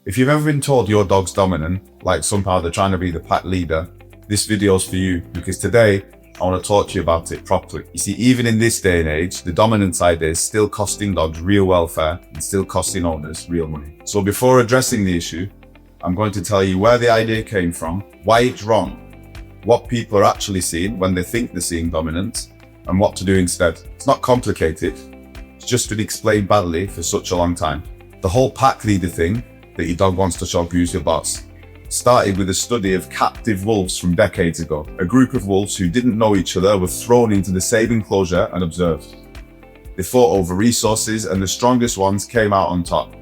If you've ever been told your dog's dominant, like somehow they're trying to be the pack leader, this video's for you, because today I want to talk to you about it properly. You see, even in this day and age, the dominance idea is still costing dogs real welfare and still costing owners real money. So before addressing the issue, I'm going to tell you where the idea came from, why it's wrong, what people are actually seeing when they think they're seeing dominance, and what to do instead. It's not complicated, it's just been explained badly for such a long time. The whole pack leader thing, that your dog wants to show who's your boss, started with a study of captive wolves from decades ago. A group of wolves who didn't know each other were thrown into the same enclosure and observed. They fought over resources and the strongest ones came out on top.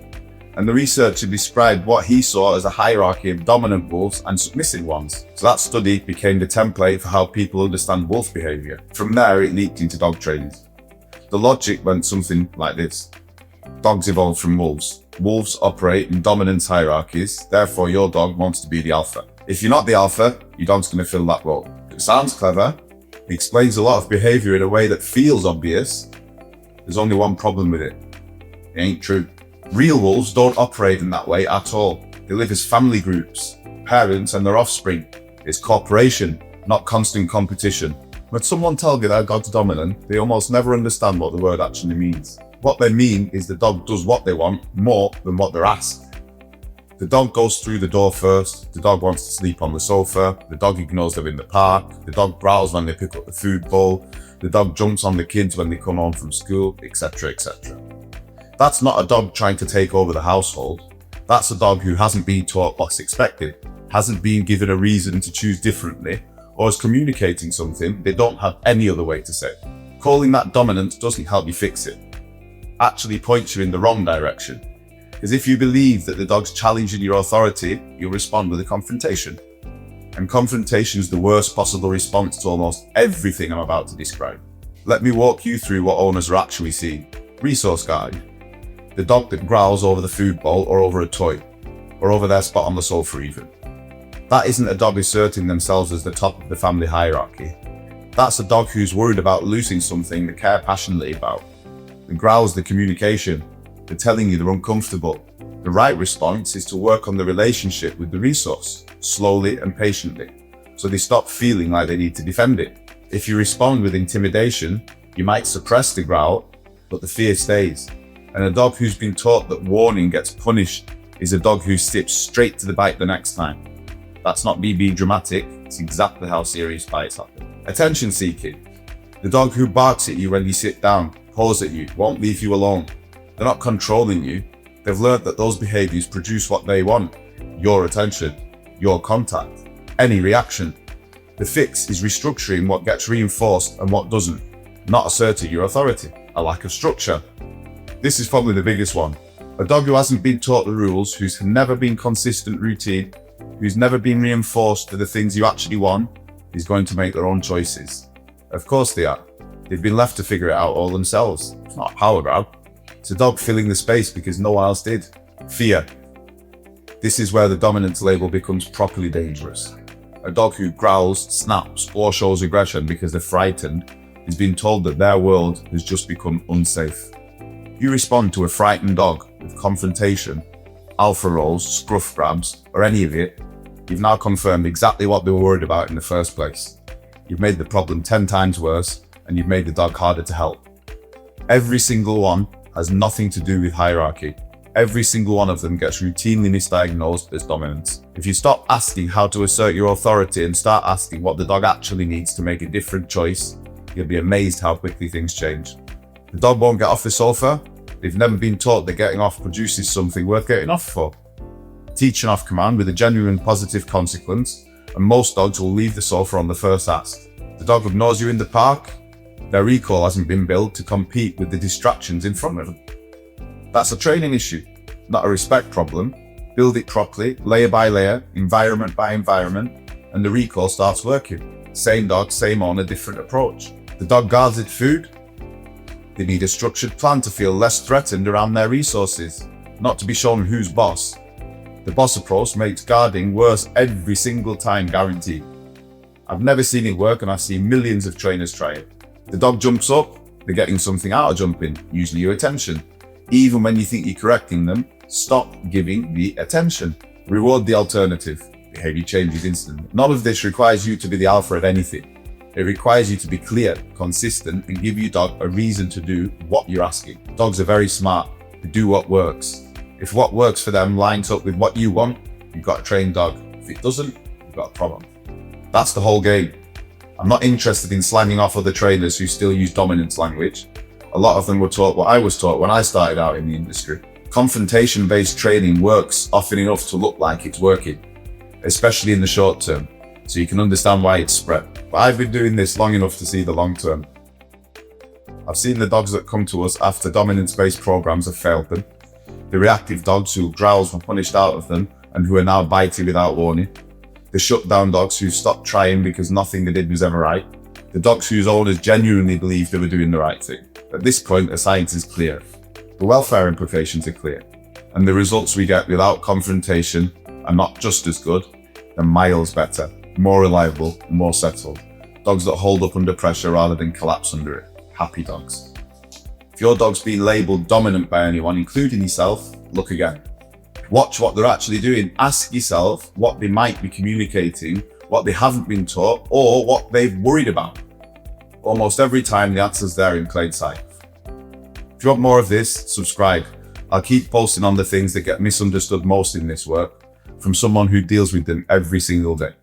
And the researcher described what he saw as a hierarchy of dominant wolves and submissive ones. So that study became the template for how people understand wolf behaviour. From there, it leaked into dog training. The logic went something like this. Dogs evolved from wolves. Wolves operate in dominance hierarchies, therefore your dog wants to be the alpha. If you're not the alpha, your dog's going to fill that role. It sounds clever, it explains a lot of behaviour in a way that feels obvious. There's only one problem with it. It ain't true. Real wolves don't operate in that way at all. They live as family groups, parents and their offspring. It's cooperation, not constant competition. When someone tells you their dog's dominant, they almost never understand what the word actually means. What they mean is the dog does what they want more than what they're asked. The dog goes through the door first, the dog wants to sleep on the sofa, the dog ignores them in the park, the dog growls when they pick up the food bowl, the dog jumps on the kids when they come home from school, etc, etc. That's not a dog trying to take over the household. That's a dog who hasn't been taught what's expected, hasn't been given a reason to choose differently, or is communicating something they don't have any other way to say. Calling that dominant doesn't help you fix it. Actually points you in the wrong direction. Because if you believe that the dog's challenging your authority, you'll respond with a confrontation. And confrontation is the worst possible response to almost everything I'm about to describe. Let me walk you through what owners are actually seeing. Resource guide. The dog that growls over the food bowl or over a toy, or over their spot on the sofa even. That isn't a dog asserting themselves as the top of the family hierarchy. That's a dog who's worried about losing something they care passionately about. The growl's the communication. They're telling you they're uncomfortable. The right response is to work on the relationship with the resource, slowly and patiently, so they stop feeling like they need to defend it. If you respond with intimidation, you might suppress the growl, but the fear stays. And a dog who's been taught that warning gets punished is a dog who steps straight to the bite the next time. That's not me being dramatic, it's exactly how serious bites happen. Attention seeking. The dog who barks at you when you sit down, paws at you, won't leave you alone. They're not controlling you. They've learned that those behaviours produce what they want. Your attention, your contact, any reaction. The fix is restructuring what gets reinforced and what doesn't, not asserting your authority. A lack of structure. This is probably the biggest one. A dog who hasn't been taught the rules, who's never been consistent routine, who's never been reinforced to the things you actually want, is going to make their own choices. Of course they are. They've been left to figure it out all themselves. It's not a power grab. It's a dog filling the space because no one else did. Fear. This is where the dominance label becomes properly dangerous. A dog who growls, snaps, or shows aggression because they're frightened is being told that their world has just become unsafe. You respond to a frightened dog with confrontation, alpha rolls, scruff grabs, or any of it, you've now confirmed exactly what they were worried about in the first place. You've made the problem 10 times worse, and you've made the dog harder to help. Every single one has nothing to do with hierarchy. Every single one of them gets routinely misdiagnosed as dominance. If you stop asking how to assert your authority and start asking what the dog actually needs to make a different choice, you'll be amazed how quickly things change. The dog won't get off the sofa. They've never been taught that getting off produces something worth getting off for. Teach an off command with a genuine positive consequence, and most dogs will leave the sofa on the first ask. The dog ignores you in the park. Their recall hasn't been built to compete with the distractions in front of them. That's a training issue, not a respect problem. Build it properly, layer by layer, environment by environment, and the recall starts working. Same dog, same owner, different approach. The dog guards its food. They need a structured plan to feel less threatened around their resources, not to be shown who's boss. The boss approach makes guarding worse every single time, guaranteed. I've never seen it work, and I've seen millions of trainers try it. The dog jumps up, they're getting something out of jumping, usually your attention. Even when you think you're correcting them, Stop giving the attention. Reward the alternative. Behavior changes instantly. None of this requires you to be the alpha at anything. It requires you to be clear, consistent, and give your dog a reason to do what you're asking. Dogs are very smart. They do what works. If what works for them lines up with what you want, you've got a trained dog. If it doesn't, you've got a problem. That's the whole game. I'm not interested in slagging off other trainers who still use dominance language. A lot of them were taught what I was taught when I started out in the industry. Confrontation-based training works often enough to look like it's working, especially in the short term, so you can understand why it's spread. But I've been doing this long enough to see the long term. I've seen the dogs that come to us after dominance-based programs have failed them, the reactive dogs who growls were punished out of them and who are now biting without warning, the shut-down dogs who stopped trying because nothing they did was ever right, the dogs whose owners genuinely believed they were doing the right thing. At this point, the science is clear. The welfare implications are clear, and the results we get without confrontation are not just as good, they're miles better, more reliable, more settled. Dogs that hold up under pressure rather than collapse under it. Happy dogs. If your dog's been labelled dominant by anyone, including yourself, look again. Watch what they're actually doing. Ask yourself what they might be communicating, what they haven't been taught, or what they've worried about. Almost every time the answer's there in plain sight. If you want more of this, subscribe. I'll keep posting on the things that get misunderstood most in this work, from someone who deals with them every single day.